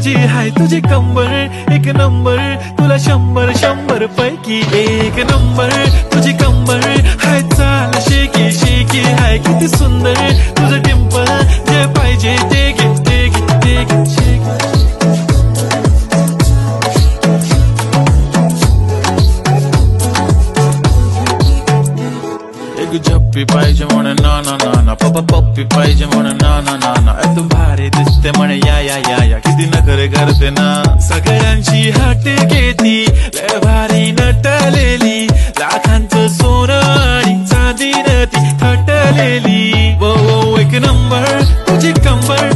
तुझी हाय तुझी कंबर एक नंबर, तुला 100 पैकी एक नंबर. तुझी कंबर हाय चाल शेकी शेकी, हाय किती सुंदर तुझं डिंपल, जे पाहिजे ते घे ते घे ते घे शेकी. एक झप्पी पाहिजे म्हणे ना ना ना ना, पप्पा पप्पी पाहिजे म्हणे ना ना ना ना. तू भारी दिसते म्हणे या या या या, किती नखरे करते ना. सगळ्यांची हाट घेती लय भारी नटलेली, लाखांचं सोनं आणि चांदीनं ती थटलेली. वो एक नंबर तुझी कंबर